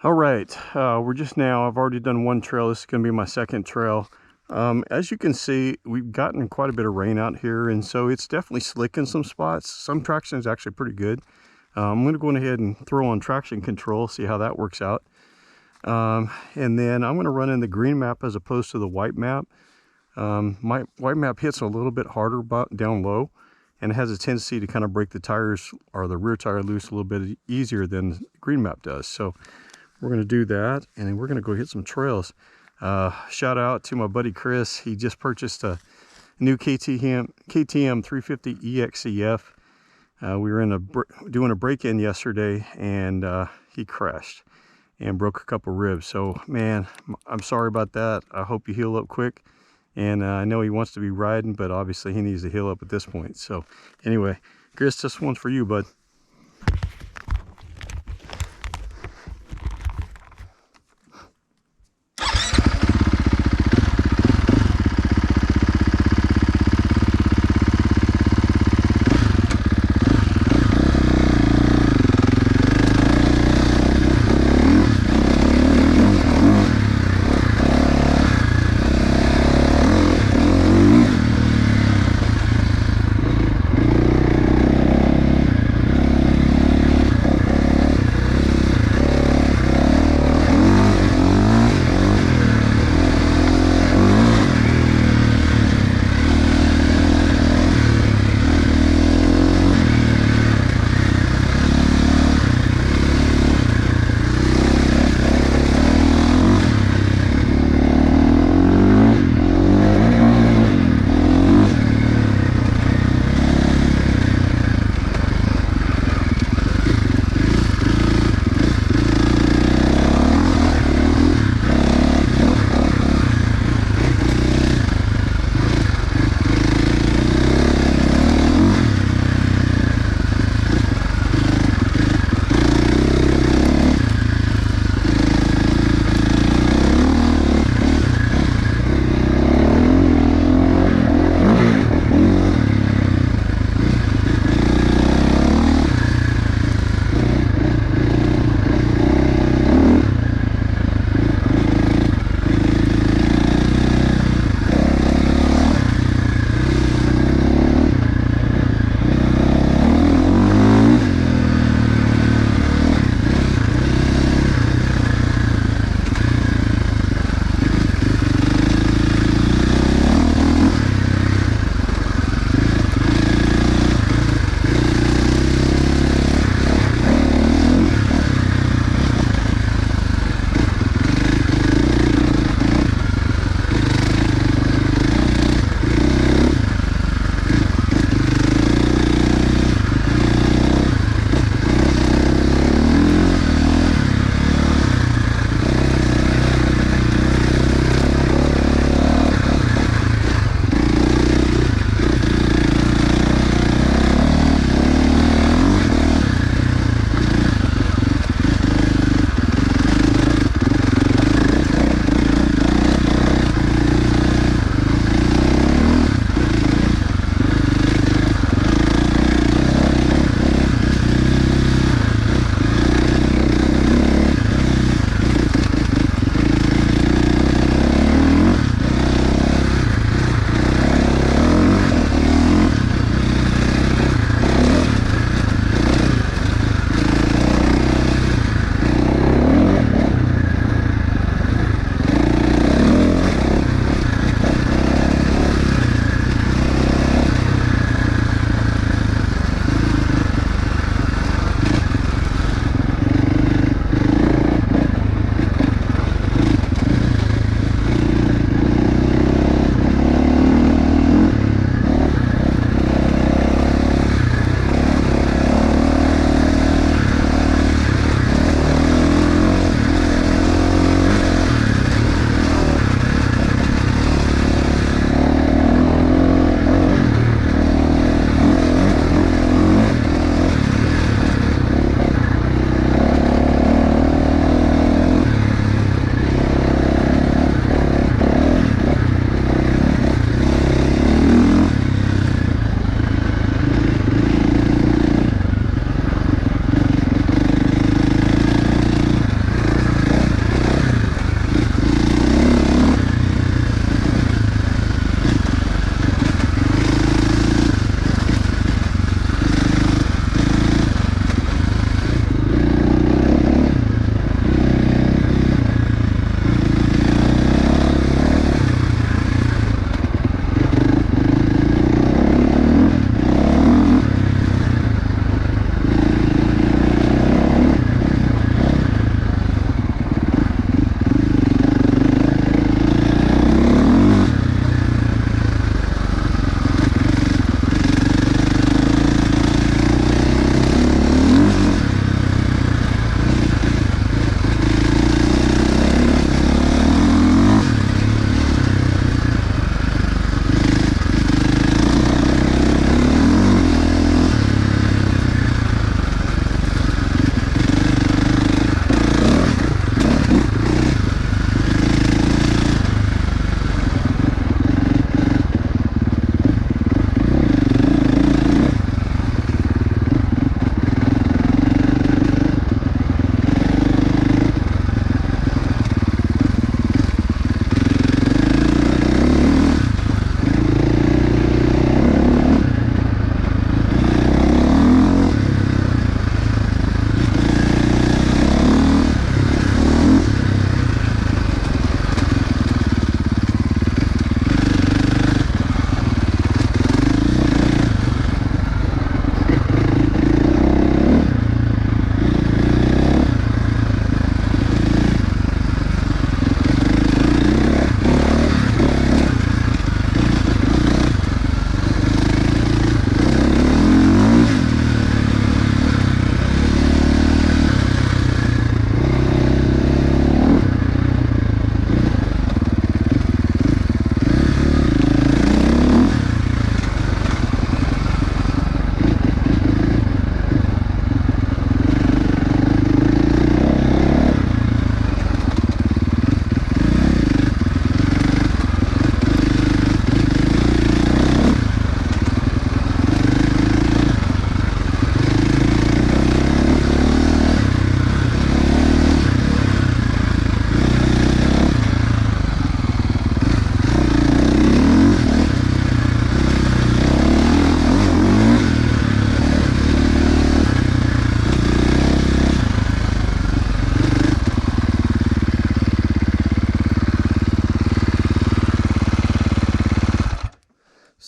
All right, we're just now, I've already done one trail. This is going to be my second trail. As you can see, we've gotten quite a bit of rain out here, and so it's definitely slick in some spots. Some traction is actually pretty good. I'm going to go ahead and throw on traction control, see how that works out. And then I'm going to run in the green map as opposed to the white map. My white map hits a little bit harder down low, and it has a tendency to kind of break the tires or the rear tire loose a little bit easier than green map does. So we're going to do that, and then we're going to go hit some trails. Shout out to my buddy Chris. He just purchased a new KTM 350SX-F. We were doing a break-in yesterday, and he crashed and broke a couple ribs. So man, I'm sorry about that. I hope you heal up quick. And I know he wants to be riding, but obviously he needs to heal up at this point. So anyway, Chris, this one's for you, bud.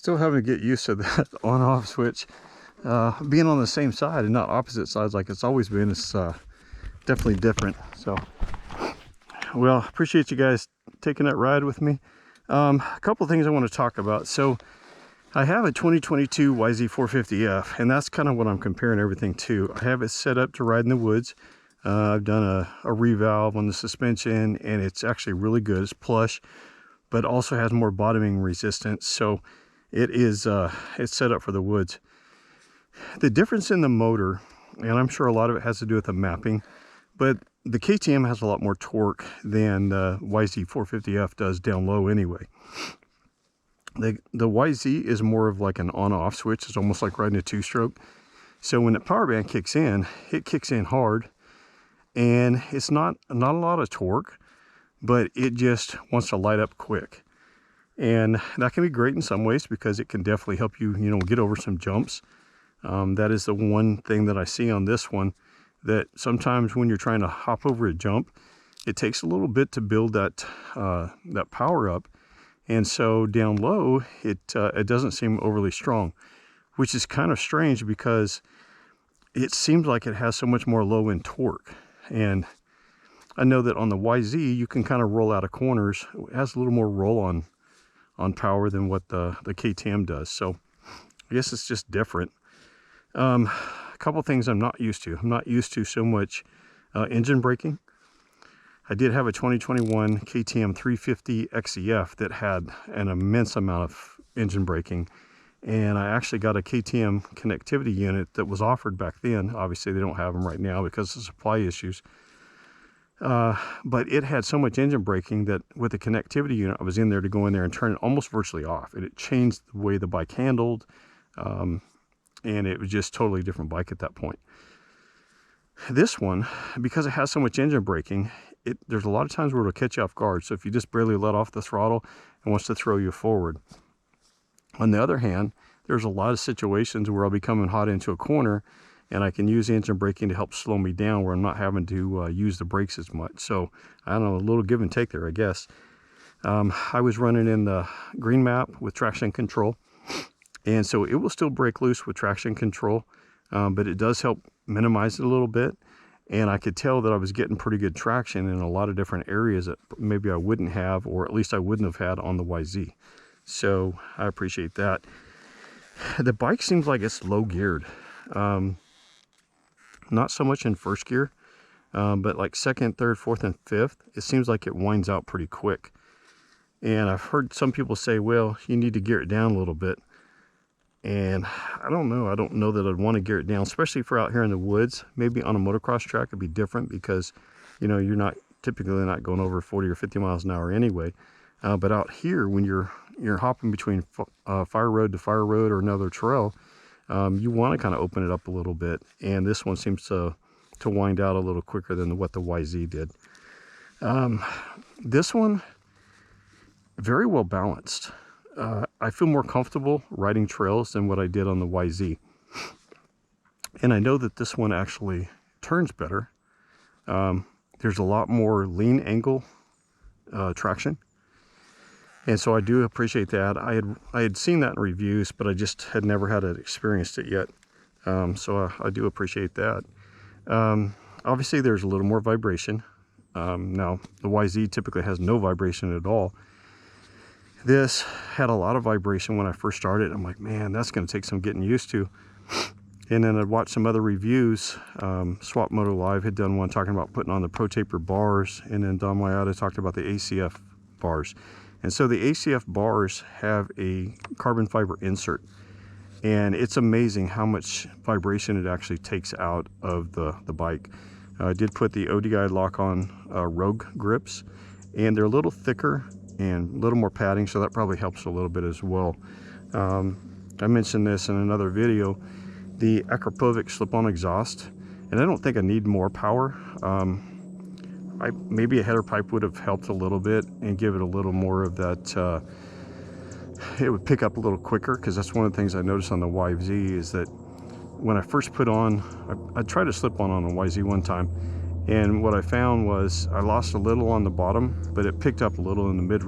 Still having to get used to that on-off switch. Being on the same side and not opposite sides like it's always been is definitely different. So, well, appreciate you guys taking that ride with me. A couple things I want to talk about. So, I have a 2022 YZ450F, and that's kind of what I'm comparing everything to. I have it set up to ride in the woods. I've done a revalve on the suspension, and it's actually really good. It's plush, but also has more bottoming resistance. So it is it's set up for the woods. The difference in the motor, and I'm sure a lot of it has to do with the mapping, but the KTM has a lot more torque than the YZ450F does down low anyway. The YZ is more of like an on-off switch. It's almost like riding a two-stroke. So when the power band kicks in, it kicks in hard, and it's not a lot of torque, but it just wants to light up quick. And that can be great in some ways because it can definitely help you, get over some jumps. That is the one thing that I see on this one, that sometimes when you're trying to hop over a jump, it takes a little bit to build that power up. And so down low, it doesn't seem overly strong, which is kind of strange because it seems like it has so much more low end torque. And I know that on the YZ, you can kind of roll out of corners. It has a little more roll on power than what the KTM does. So I guess it's just different. A couple things I'm not used to. I'm not used to so much engine braking. I did have a 2021 KTM 350SX-F that had an immense amount of engine braking, and I actually got a KTM connectivity unit that was offered back then. Obviously they don't have them right now because of supply issues, but it had so much engine braking that with the connectivity unit I was in there to go in there and turn it almost virtually off, and it changed the way the bike handled, and it was just totally different bike at that point. This one, because it has so much engine braking, there's a lot of times where it'll catch you off guard. So if you just barely let off the throttle, it wants to throw you forward. On the other hand, there's a lot of situations where I'll be coming hot into a corner and I can use engine braking to help slow me down where I'm not having to use the brakes as much. So I don't know, a little give and take there, I guess. I was running in the green map with traction control, and so it will still break loose with traction control, but it does help minimize it a little bit. And I could tell that I was getting pretty good traction in a lot of different areas that maybe I wouldn't have, or at least I wouldn't have had on the YZ. So I appreciate that. The bike seems like it's low geared. Not so much in first gear, but like second, third, fourth, and fifth, it seems like it winds out pretty quick. And I've heard some people say, well, you need to gear it down a little bit. And I don't know. I don't know that I'd want to gear it down, especially for out here in the woods. Maybe on a motocross track it'd be different because, you're not typically not going over 40 or 50 miles an hour anyway. But out here, when you're hopping between fire road to fire road or another trail, you want to kind of open it up a little bit. And this one seems to wind out a little quicker than what the YZ did. This one, very well balanced. I feel more comfortable riding trails than what I did on the YZ. And I know that this one actually turns better. There's a lot more lean angle traction. And so I do appreciate that. I had seen that in reviews, but I just had never had experienced it yet. So I do appreciate that. Obviously there's a little more vibration. Now the YZ typically has no vibration at all. This had a lot of vibration when I first started. I'm like, man, that's going to take some getting used to. And then I'd watched some other reviews. Swap Moto Live had done one talking about putting on the Pro Taper bars, and then Don Mayada talked about the ACF bars. And so the ACF bars have a carbon fiber insert, and it's amazing how much vibration it actually takes out of the bike. I did put the ODI lock-on Rogue grips, and they're a little thicker and a little more padding, so that probably helps a little bit as well. I mentioned this in another video, the Akrapovic slip-on exhaust, and I don't think I need more power. Maybe a header pipe would have helped a little bit and give it a little more of that, it would pick up a little quicker, because that's one of the things I noticed on the YZ is that when I first put on, I tried to slip on a YZ one time, and what I found was I lost a little on the bottom, but it picked up a little in the mid